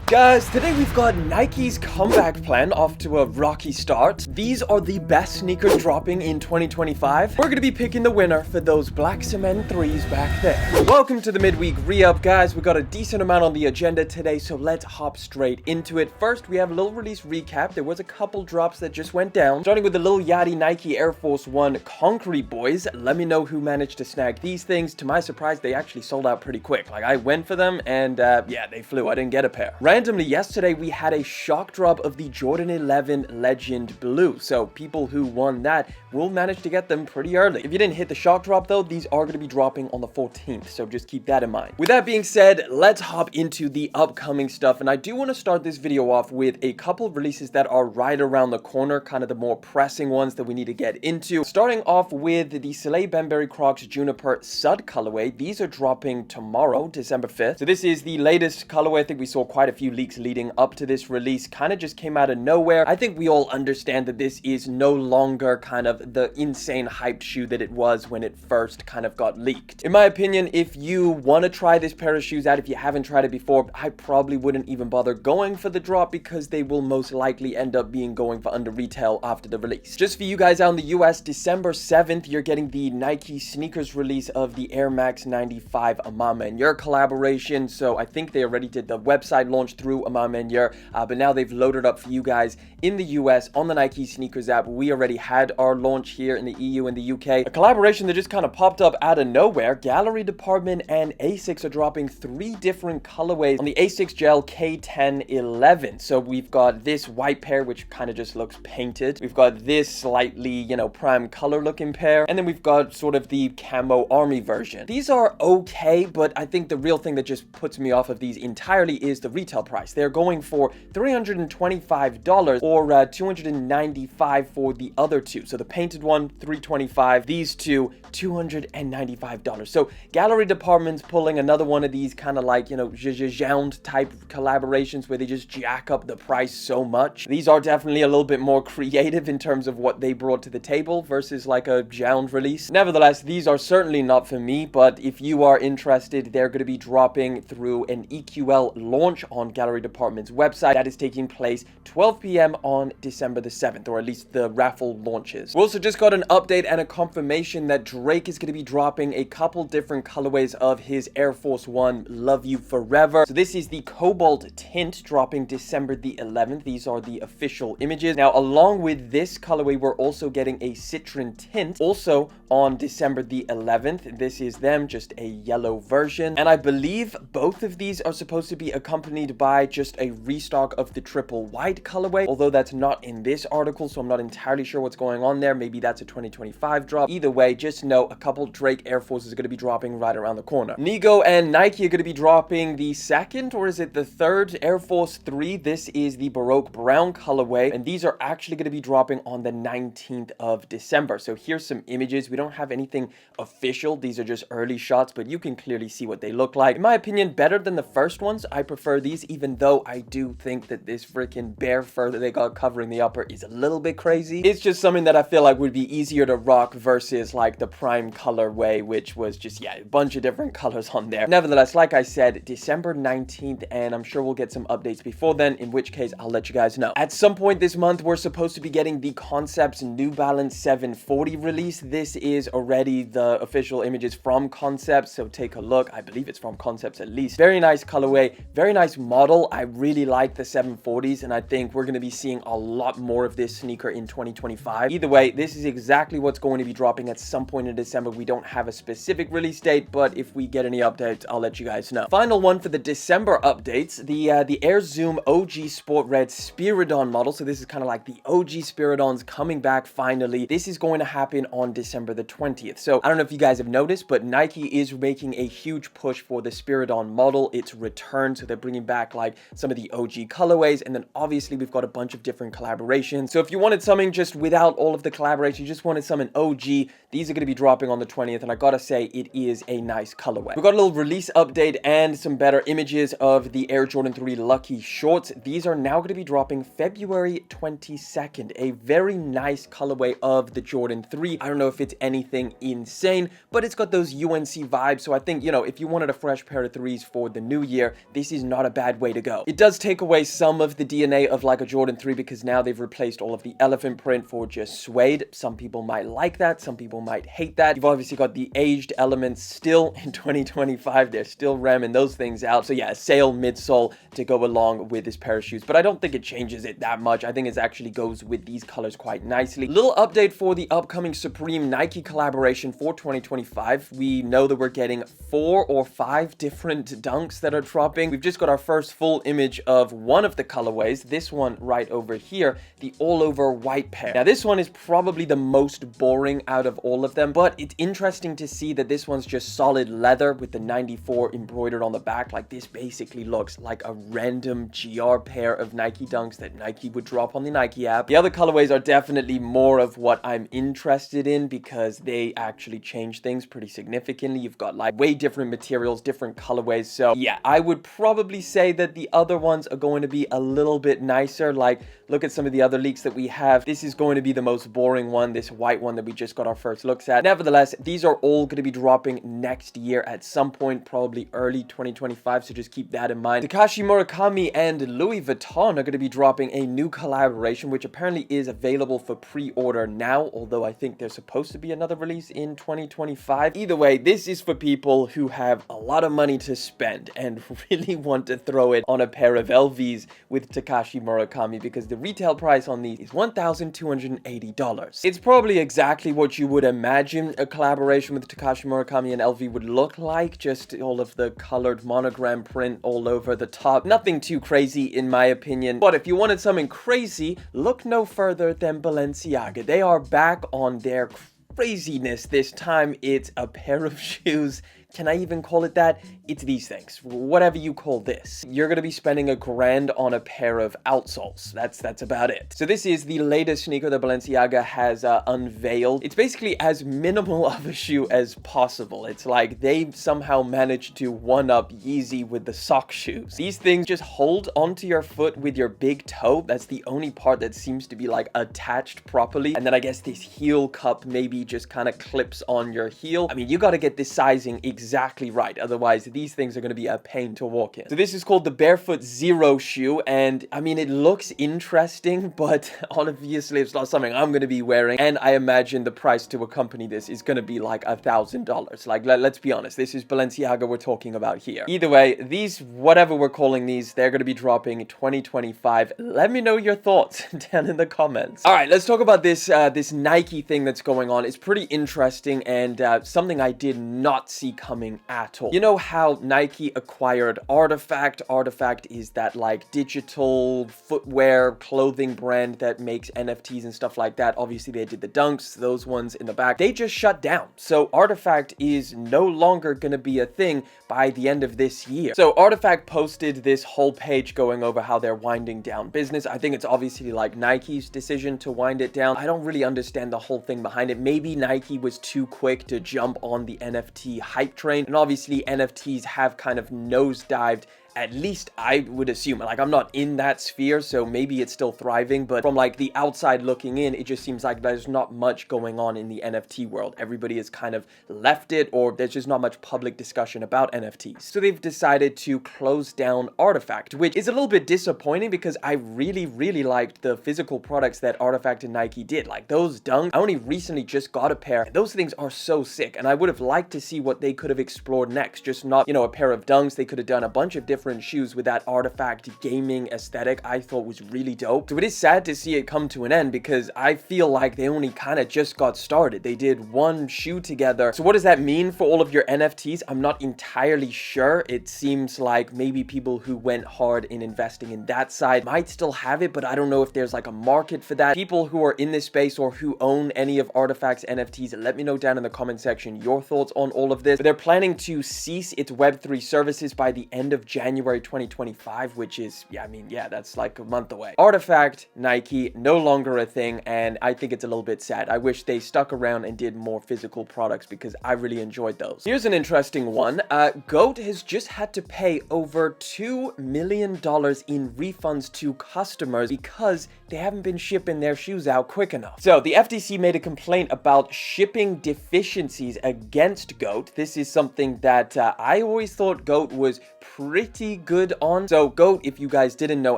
Guys, today we've got Nike's comeback plan off to a rocky start. These are the best sneakers dropping in 2025. We're going to be picking the winner for those black cement 3s back there. Welcome to the midweek re-up, guys. We got a decent amount on the agenda today, so let's hop straight into it. First, we have a little release recap. There was a couple drops that just went down, starting with the Lil Yachty Nike Air Force One Concrete Boys. Let me know who managed to snag these things. To my surprise, they actually sold out pretty quick. Like, I went for them and yeah, they flew. I didn't get a pair. Randomly, yesterday we had a shock drop of the Jordan 11 Legend Blue, so people who won that will manage to get them pretty early. If you didn't hit the shock drop though, these are going to be dropping on the 14th, so just keep that in mind. With that being said, let's hop into the upcoming stuff, and I do want to start this video off with a couple releases that are right around the corner, kind of the more pressing ones that we need to get into. Starting off with the Salehe Bembury Crocs Juniper Sud colorway. These are dropping tomorrow, December 5th. So this is the latest colorway. I think we saw quite a few leaks leading up to this release, kind of just came out of nowhere. I think we all understand that this is no longer kind of the insane hyped shoe that it was when it first kind of got leaked. In my opinion, if you want to try this pair of shoes out, if you haven't tried it before, I probably wouldn't even bother going for the drop because they will most likely end up being going for under retail after the release. Just for you guys out in the US, December 7th, you're getting the Nike sneakers release of the Air Max 95 Amama and Your collaboration. So I think they already did the website launch through Amama and Your, but now they've loaded up for you guys in the US on the Nike sneakers app. We already had our launch here in the EU and the UK. A collaboration that just kind of popped up out of nowhere. Gallery Department and Asics are dropping 3 different colorways on the Asics Gel K1011. So we've got this white pair, which kind of just looks painted. We've got this slightly, you know, prime color looking pair. And then we've got sort of the camo army version. These are okay, but I think the real thing that just puts me off of these entirely is the retail price. They're going for $325 or $295 for the other two. So the painted one, $325. These two, $295. So Gallery Department's pulling another one of these kind of like, you know, zhuzh type collaborations where they just jack up the price so much. These are definitely a little bit more creative in terms of what they brought to the table versus like a jound release. Nevertheless, these are certainly not for me, but if you are interested, they're going to be dropping through an EQL launch on Gallery Department's website. That is taking place 12 p.m. on December the 7th, or at least the raffle launches. We also just got an update and a confirmation that Drake is going to be dropping a couple different colorways of his Air Force One Love You Forever. So this is the Cobalt Tint dropping December the 11th. These are the official images. Now, along with this colorway, we're also getting a Citron Tint also on December the 11th. This is them, just a yellow version. And I believe both of these are supposed to be accompanied by just a restock of the triple white colorway, although that's not in this article, so I'm not entirely sure what's going on there. Maybe that's a 2025 drop. Either way, just know a couple Drake Air Forces are going to be dropping right around the corner. Nigo and Nike are going to be dropping the second, or is it the third, Air Force 3. This is the Baroque Brown colorway, and these are actually going to be dropping on the 19th of December. So here's some images. We don't have anything official. These are just early shots, but you can clearly see what they look like. In my opinion, better than the first ones. I prefer these, even though I do think that this freaking bear fur that they got covering the upper is a little bit crazy. It's just something that I feel like would be easier to rock versus like the prime colorway, which was just, yeah, a bunch of different colors on there. Nevertheless, like I said, December 19th, and I'm sure we'll get some updates before then, in which case I'll let you guys know. At some point this month, we're supposed to be getting the Concepts New Balance 740 release. This is already the official images from Concepts, so take a look. I believe it's from Concepts at least. Very nice colorway, very nice model. I really like the 740s, and I think we're going to be seeing a lot more of this sneaker in 2025. Either way, this is exactly what's going to be dropping at some point in December. We don't have a specific release date, but if we get any updates, I'll let you guys know. Final one for the December updates, the Air Zoom OG Sport Red Spiridon model. So this is kind of like the OG Spiridons coming back finally. This is going to happen on December the 20th. So I don't know if you guys have noticed, but Nike is making a huge push for the Spiridon model. It's returned, so they're bringing back like some of the OG colorways, and then obviously we've got a bunch of different collaborations. So if you wanted something just without all of the collaboration, you just wanted something OG, these are going to be dropping on the 20th, and I gotta say, it is a nice colorway. We've got a little release update and some better images of the Air Jordan 3 Lucky Shorts. These are now going to be dropping February 22nd. A very nice colorway of the Jordan 3. I don't know if it's anything insane, but it's got those UNC vibes, so I think, you know, if you wanted a fresh pair of 3s for the new year, this is not a bad bad way to go. It does take away some of the DNA of like a Jordan 3 because now they've replaced all of the elephant print for just suede. Some people might like that, some people might hate that. You've obviously got the aged elements still in 2025. They're still ramming those things out. So yeah, a sail midsole to go along with this pair of shoes, but I don't think it changes it that much. I think it actually goes with these colors quite nicely. Little update for the upcoming Supreme Nike collaboration for 2025. We know that we're getting 4 or 5 different dunks that are dropping. We've just got our first full image of one of the colorways, this one right over here, the all over white pair. Now this one is probably the most boring out of all of them, but it's interesting to see that this one's just solid leather with the 94 embroidered on the back. Like this basically looks like a random GR pair of Nike dunks that Nike would drop on the Nike app. The other colorways are definitely more of what I'm interested in because they actually change things pretty significantly. You've got like way different materials, different colorways. So yeah, I would probably say that the other ones are going to be a little bit nicer. Like look at some of the other leaks that we have. This is going to be the most boring one, this white one that we just got our first looks at. Nevertheless, these are all going to be dropping next year at some point, probably early 2025. So just keep that in mind. Takashi, Murikami, and Louis Vuitton are going to be dropping a new collaboration, which apparently is available for pre-order now, although I think there's supposed to be another release in 2025. Either way, this is for people who have a lot of money to spend and really want to throw it on a pair of LVs with Takashi Murakami because the retail price on these is $1,280. It's probably exactly what you would imagine a collaboration with Takashi Murakami and LV would look like, just all of the colored monogram print all over the top. Nothing too crazy in my opinion, but if you wanted something crazy, look no further than Balenciaga. They are back on their craziness. This time it's a pair of shoes. Can I even call it that? It's these things. Whatever you call this. You're going to be spending $1,000 on a pair of outsoles. That's about it. So this is the latest sneaker that Balenciaga has unveiled. It's basically as minimal of a shoe as possible. It's like they somehow managed to one-up Yeezy with the sock shoes. These things just hold onto your foot with your big toe. That's the only part that seems to be like attached properly. And then I guess this heel cup maybe just kind of clips on your heel. I mean, you got to get this sizing exactly right, otherwise these things are going to be a pain to walk in. So this is called the Barefoot Zero shoe, and I mean, it looks interesting, but obviously it's not something I'm going to be wearing, and I imagine the price to accompany this is going to be like $1,000. Like, let's be honest, this is Balenciaga we're talking about here. Either way, these, whatever we're calling these, they're going to be dropping in 2025. Let me know your thoughts down in the comments. All right, let's talk about this this Nike thing that's going on. It's pretty interesting and something I did not see coming at all. You know how Nike acquired Artifact? Artifact is that like digital footwear clothing brand that makes NFTs and stuff like that. Obviously they did the dunks, those ones in the back. They just shut down. So Artifact is no longer going to be a thing by the end of this year. So Artifact posted this whole page going over how they're winding down business. I think it's obviously like Nike's decision to wind it down. I don't really understand the whole thing behind it. Maybe Nike was too quick to jump on the NFT hype train, and obviously NFTs have kind of nosedived. At least I would assume. Like, I'm not in that sphere, so maybe it's still thriving, but from like the outside looking in, it just seems like there's not much going on in the NFT world. Everybody has kind of left it, or there's just not much public discussion about NFTs. So they've decided to close down Artifact, which is a little bit disappointing because I really liked the physical products that Artifact and Nike did. Like those dunks, I only recently just got a pair. Those things are so sick, and I would have liked to see what they could have explored next. Just not, you know, a pair of dunks. They could have done a bunch of different shoes with that Artifact gaming aesthetic. I thought was really dope. So it is sad to see it come to an end because I feel like they only kind of just got started. They did one shoe together. So what does that mean for all of your NFTs? I'm not entirely sure. It seems like maybe people who went hard in investing in that side might still have it, but I don't know if there's like a market for that. People who are in this space or who own any of Artifact's NFTs, let me know down in the comment section your thoughts on all of this. But they're planning to cease its Web3 services by the end of January 2025, which is, that's like a month away. Artifact, Nike, no longer a thing, and I think it's a little bit sad. I wish they stuck around and did more physical products because I really enjoyed those. Here's an interesting one. GOAT has just had to pay over $2 million in refunds to customers because they haven't been shipping their shoes out quick enough. So the FTC made a complaint about shipping deficiencies against GOAT. This is something that I always thought GOAT was pretty good on. So GOAT, if you guys didn't know,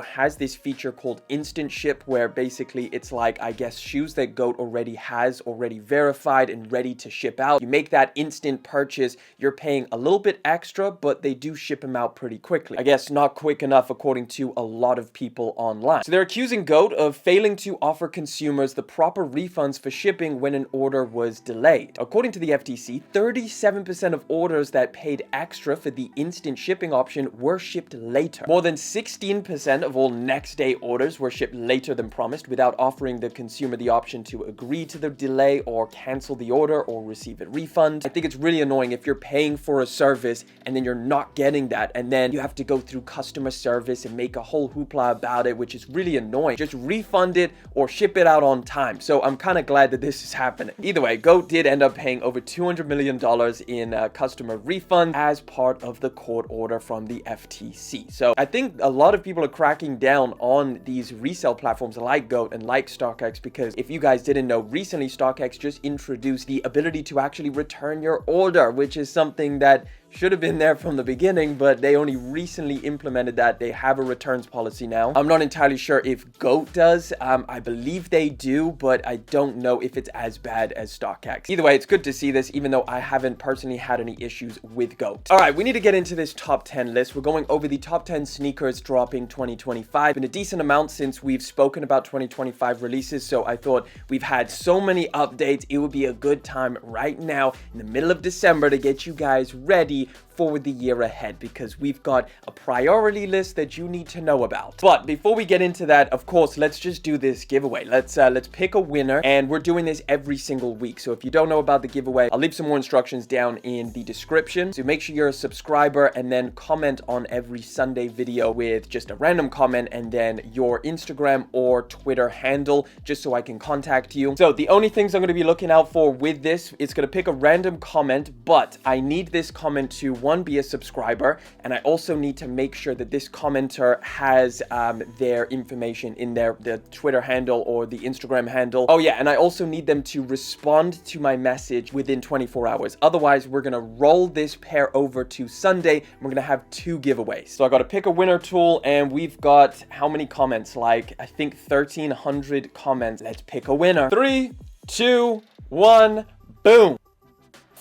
has this feature called Instant Ship, where basically it's like, I guess, shoes that GOAT already has already verified and ready to ship out. You make that instant purchase, you're paying a little bit extra, but they do ship them out pretty quickly. I guess not quick enough according to a lot of people online. So they're accusing GOAT of failing to offer consumers the proper refunds for shipping when an order was delayed. According to the FTC, 37% of orders that paid extra for the instant shipping option were shipped later. More than 16% of all next day orders were shipped later than promised without offering the consumer the option to agree to the delay or cancel the order or receive a refund. I think it's really annoying if you're paying for a service and then you're not getting that, and then you have to go through customer service and make a whole hoopla about it, which is really annoying. Just refund it or ship it out on time. So I'm kind of glad that this is happening. Either way, GOAT did end up paying over $200 million in customer refund as part of the court order from the FTC. So I think a lot of people are cracking down on these resale platforms like GOAT and like StockX, because if you guys didn't know, recently StockX just introduced the ability to actually return your order, which is something that should have been there from the beginning, but they only recently implemented that. They have a returns policy now. I'm not entirely sure if GOAT does. I believe they do, but I don't know if it's as bad as StockX. Either way, it's good to see this, even though I haven't personally had any issues with GOAT. All right, we need to get into this top 10 list. We're going over the top 10 sneakers dropping 2025. Been a decent amount since we've spoken about 2025 releases, so I thought we've had so many updates. It would be a good time right now in the middle of December to get you guys ready for the year ahead, because we've got a priority list that you need to know about. But before we get into that, of course, let's just do this giveaway. Let's pick a winner, and we're doing this every single week. So if you don't know about the giveaway, I'll leave some more instructions down in the description. So make sure you're a subscriber and then comment on every Sunday video with just a random comment and then your Instagram or Twitter handle, just so I can contact you. So the only things I'm going to be looking out for with this, it's going to pick a random comment, but I need this comment to, one, be a subscriber, and I also need to make sure that this commenter has their information in there, the Twitter handle or the Instagram handle. Oh yeah, and I also need them to respond to my message within 24 hours. Otherwise, we're gonna roll this pair over to Sunday, and we're gonna have 2 giveaways. So I gotta pick a winner tool, and we've got how many comments? Like, I think 1,300 comments. Let's pick a winner. 3, 2, 1, boom.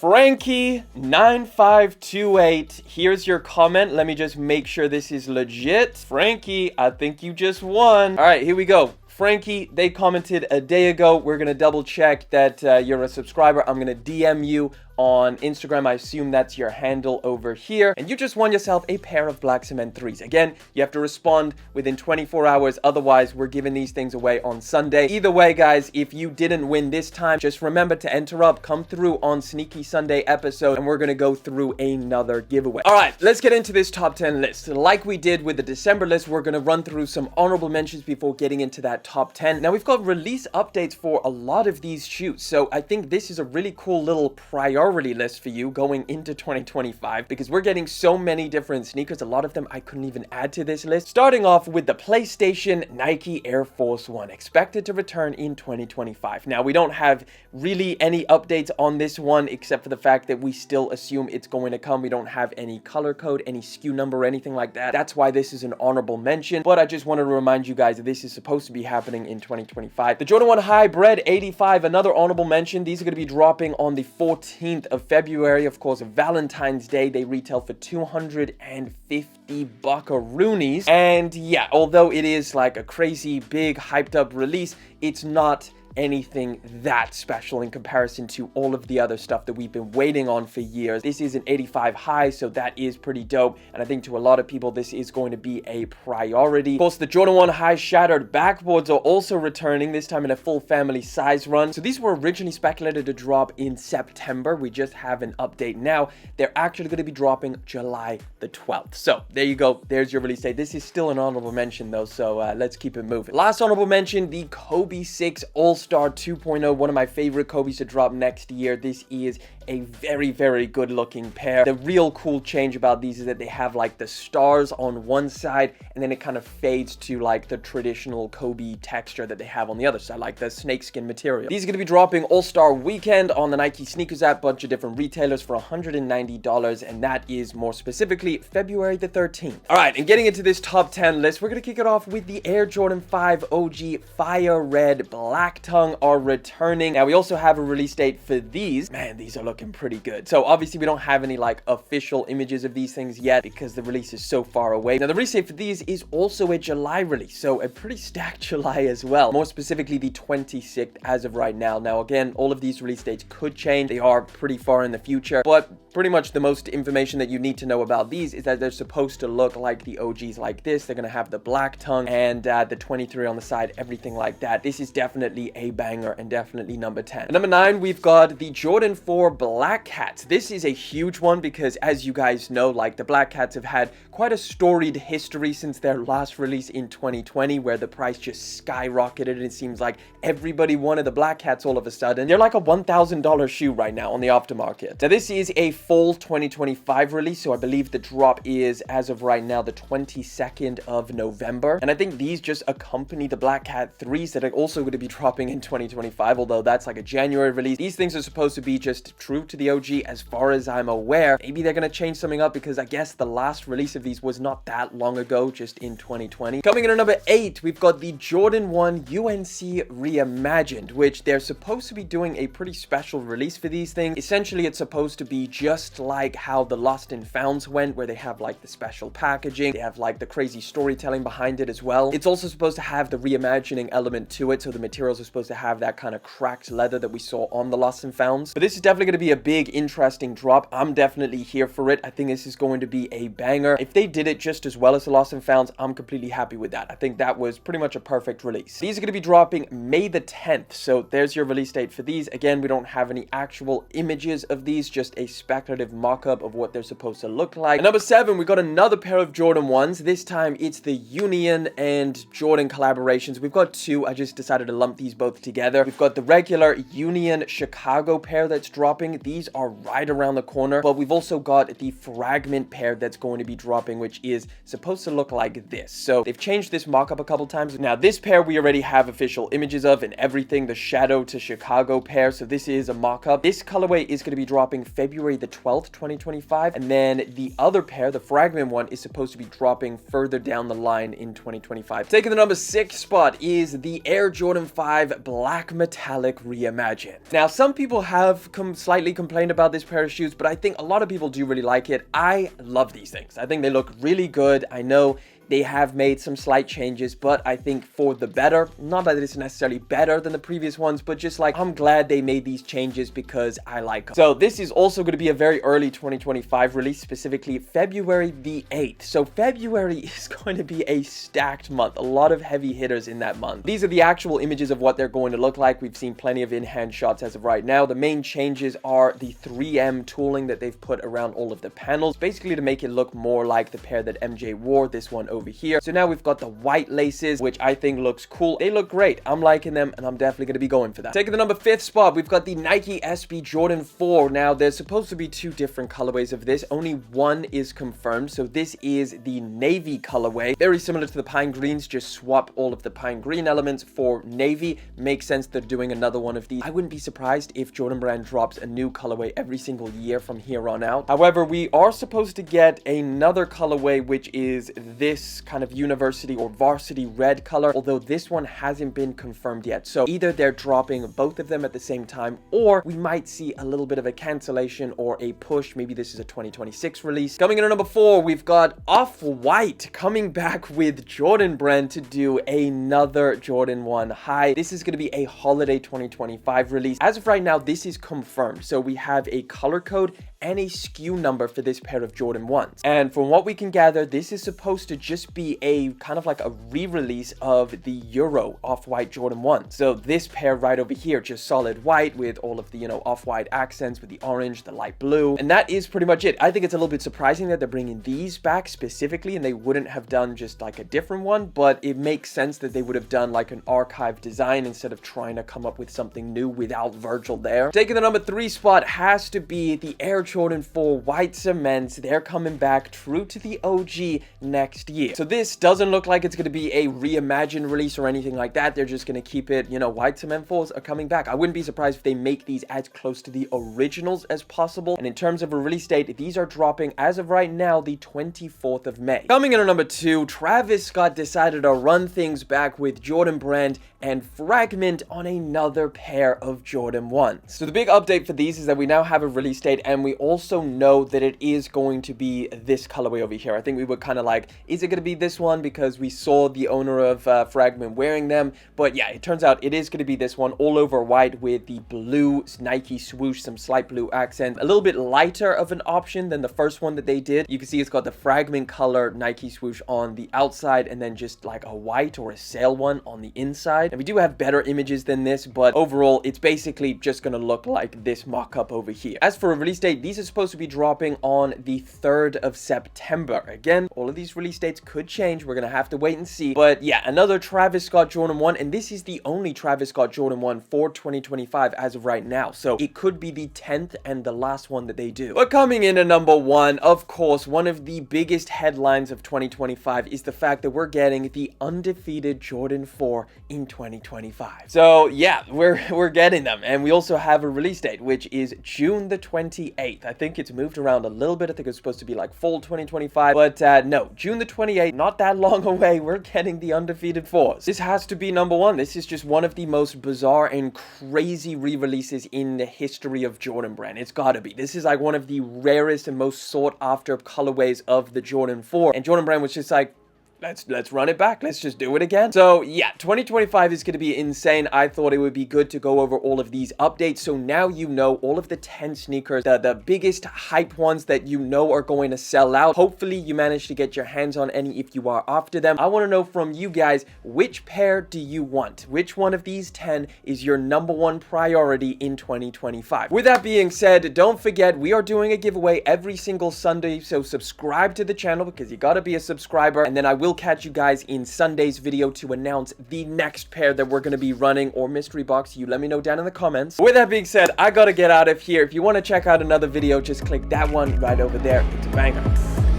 Frankie9528, here's your comment. Let me just make sure this is legit. Frankie, I think you just won. All right, here we go. Frankie, they commented a day ago. We're going to double check that you're a subscriber. I'm going to DM you on Instagram. I assume that's your handle over here. And you just won yourself a pair of Black Cement 3s. Again, you have to respond within 24 hours. Otherwise, we're giving these things away on Sunday. Either way, guys, if you didn't win this time, just remember to enter up, come through on Sneaky Sunday episode, and we're going to go through another giveaway. All right, let's get into this top 10 list. Like we did with the December list, we're going to run through some honorable mentions before getting into that top 10. Now, we've got release updates for a lot of these shoes. So I think this is a really cool little priority list for you going into 2025, because we're getting so many different sneakers. A lot of them I couldn't even add to this list. Starting off with the PlayStation Nike Air Force One, expected to return in 2025. Now, we don't have really any updates on this one, except for the fact that we still assume it's going to come. We don't have any color code, any SKU number, or anything like that. That's why this is an honorable mention, but I just wanted to remind you guys that this is supposed to be happening in 2025. The Jordan 1 Hybrid 85, another honorable mention. These are going to be dropping on the 14th of February. Of course, Valentine's Day. They retail for 250 buckaroonies. And yeah, although it is like a crazy big hyped up release, it's not anything that special in comparison to all of the other stuff that we've been waiting on for years. This is an 85 high, so that is pretty dope, and I think to a lot of people this is going to be a priority. Of course, the Jordan 1 High Shattered backboards are also returning, this time in a full family size run. So these were originally speculated to drop in September. We just have an update now. They're actually going to be dropping July the 12th. So there you go, there's your release date. This is still an honorable mention though, so let's keep it moving. Last honorable mention, the Kobe 6 All All-Star 2.0, one of my favorite Kobes to drop next year. This is a very, very good looking pair. The real cool change about these is that they have like the stars on one side, and then it kind of fades to like the traditional Kobe texture that they have on the other side, like the snakeskin material. These are going to be dropping All-Star Weekend on the Nike Sneakers app, bunch of different retailers for $190, and that is more specifically February the 13th. All right, and getting into this top 10 list, we're going to kick it off with the Air Jordan 5 OG Fire Red Black Tongue are returning. Now, we also have a release date for these. Man, these are looking pretty good. So obviously we don't have any like official images of these things yet because the release is so far away. Now, the release date for these is also a July release, so a pretty stacked July as well. More specifically, the 26th as of right now. Now, again, all of these release dates could change. They are pretty far in the future, but pretty much the most information that you need to know about these is that they're supposed to look like the OGs like this. They're going to have the black tongue and the 23 on the side, everything like that. This is definitely a banger and definitely number 10. At number 9, we've got the Jordan 4 Black Cats. This is a huge one because, as you guys know, like the Black Cats have had quite a storied history since their last release in 2020, where the price just skyrocketed and it seems like everybody wanted the Black Cats all of a sudden. They're like a $1,000 shoe right now on the aftermarket. Now, this is a fall 2025 release, so I believe the drop is, as of right now, the 22nd of November. And I think these just accompany the Black Cat 3s that are also going to be dropping in 2025, although that's like a January release. These things are supposed to be just true to the OG as far as I'm aware. Maybe they're going to change something up because I guess the last release of these was not that long ago, just in 2020. Coming in at number 8, we've got the Jordan 1 UNC Reimagined, which they're supposed to be doing a pretty special release for these things. Essentially, it's supposed to be just like how the Lost and Founds went, where they have like the special packaging, they have like the crazy storytelling behind it as well. It's also supposed to have the reimagining element to it, so the materials are supposed to have that kind of cracked leather that we saw on the Lost and Founds. But this is definitely going to be a big, interesting drop. I'm definitely here for it. I think this is going to be a banger. If they did it just as well as the Lost and Founds, I'm completely happy with that. I think that was pretty much a perfect release. These are going to be dropping May the 10th, so there's your release date for these. Again, we don't have any actual images of these, just a speculative mock-up of what they're supposed to look like. At number 7, we got another pair of Jordan 1s. This time it's the Union and Jordan collaborations. We've got two. I just decided to lump these both together. We've got the regular Union Chicago pair that's dropping. These are right around the corner, but we've also got the Fragment pair that's going to be dropping, which is supposed to look like this. So they've changed this mock-up a couple times. Now, this pair we already have official images of and everything, the Shadow to Chicago pair. So this is a mock-up. This colorway is going to be dropping February the 12th, 2025. And then the other pair, the Fragment one, is supposed to be dropping further down the line in 2025. Taking the number 6 spot is the Air Jordan 5 Black Metallic Reimagined. Now, some people have slightly complained about this pair of shoes, but I think a lot of people do really like it. I love these things. I think they look really good. I know they have made some slight changes, but I think for the better. Not that it's necessarily better than the previous ones, but just like, I'm glad they made these changes because I like them. So this is also going to be a very early 2025 release, specifically February the 8th. So February is going to be a stacked month. A lot of heavy hitters in that month. These are the actual images of what they're going to look like. We've seen plenty of in-hand shots as of right now. The main changes are the 3M tooling that they've put around all of the panels, basically to make it look more like the pair that MJ wore, this one over here. So now we've got the white laces, which I think looks cool. They look great. I'm liking them, and I'm definitely going to be going for that. Taking the number 5th spot, we've got the Nike SB Jordan 4. Now, there's supposed to be 2 different colorways of this. Only one is confirmed. So this is the navy colorway. Very similar to the pine greens. Just swap all of the pine green elements for navy. Makes sense they're doing another one of these. I wouldn't be surprised if Jordan Brand drops a new colorway every single year from here on out. However, we are supposed to get another colorway, which is this kind of university or varsity red color, although this one hasn't been confirmed yet. So either they're dropping both of them at the same time, or we might see a little bit of a cancellation or a push. Maybe this is a 2026 release. Coming in at number 4, we've got Off-White coming back with Jordan Brand to do another Jordan 1 high. This is going to be a holiday 2025 release. As of right now, this is confirmed. So we have a color code and a SKU number for this pair of Jordan 1s. And from what we can gather, this is supposed to just be a kind of like a re-release of the Euro off-white Jordan 1. So this pair right over here, just solid white with all of the, you know, off-white accents with the orange, the light blue. And that is pretty much it. I think it's a little bit surprising that they're bringing these back specifically and they wouldn't have done just like a different one, but it makes sense that they would have done like an archive design instead of trying to come up with something new without Virgil there. Taking the number 3 spot has to be the Air Jordan 4 white cements. They're coming back true to the OG next year. So this doesn't look like it's going to be a reimagined release or anything like that. They're just going to keep it, you know, white cement 4s are coming back. I wouldn't be surprised if they make these as close to the originals as possible. And in terms of a release date, these are dropping as of right now, the 24th of May. Coming in at number 2, Travis Scott decided to run things back with Jordan Brand and Fragment on another pair of Jordan 1s. So the big update for these is that we now have a release date and we also know that it is going to be this colorway over here. I think we were kind of like, is it going to be this one? Because we saw the owner of Fragment wearing them. But yeah, it turns out it is going to be this one, all over white with the blue Nike swoosh, some slight blue accent. A little bit lighter of an option than the first one that they did. You can see it's got the Fragment color Nike swoosh on the outside and then just like a white or a sail one on the inside. And we do have better images than this, but overall, it's basically just going to look like this mock-up over here. As for a release date, these are supposed to be dropping on the 3rd of September. Again, all of these release dates could change. We're going to have to wait and see. But yeah, another Travis Scott Jordan 1, and this is the only Travis Scott Jordan 1 for 2025 as of right now. So it could be the 10th and the last one that they do. But coming in at number 1, of course, one of the biggest headlines of 2025 is the fact that we're getting the undefeated Jordan 4 in 2025. So yeah, we're getting them, and we also have a release date, which is June the 28th. I think it's moved around a little bit. I think it's supposed to be like fall 2025, but no, June the 28th, not that long away. We're getting the undefeated 4s. This has to be number 1. This is just one of the most bizarre and crazy re-releases in the history of Jordan Brand. It's gotta be. This is like one of the rarest and most sought after colorways of the Jordan 4, and Jordan Brand was just like, let's run it back. Let's just do it again. So yeah, 2025 is going to be insane. I thought it would be good to go over all of these updates. So now you know all of the 10 sneakers, the biggest hype ones that you know are going to sell out. Hopefully you managed to get your hands on any if you are after them. I want to know from you guys, which pair do you want? Which one of these 10 is your number 1 priority in 2025? With that being said, don't forget, we are doing a giveaway every single Sunday. So subscribe to the channel because you got to be a subscriber. And then I will catch you guys in Sunday's video to announce the next pair that we're going to be running, or mystery box. You let me know down in the comments. With that being said, I gotta get out of here. If you want to check out another video, just click that one right over there. It's a banger.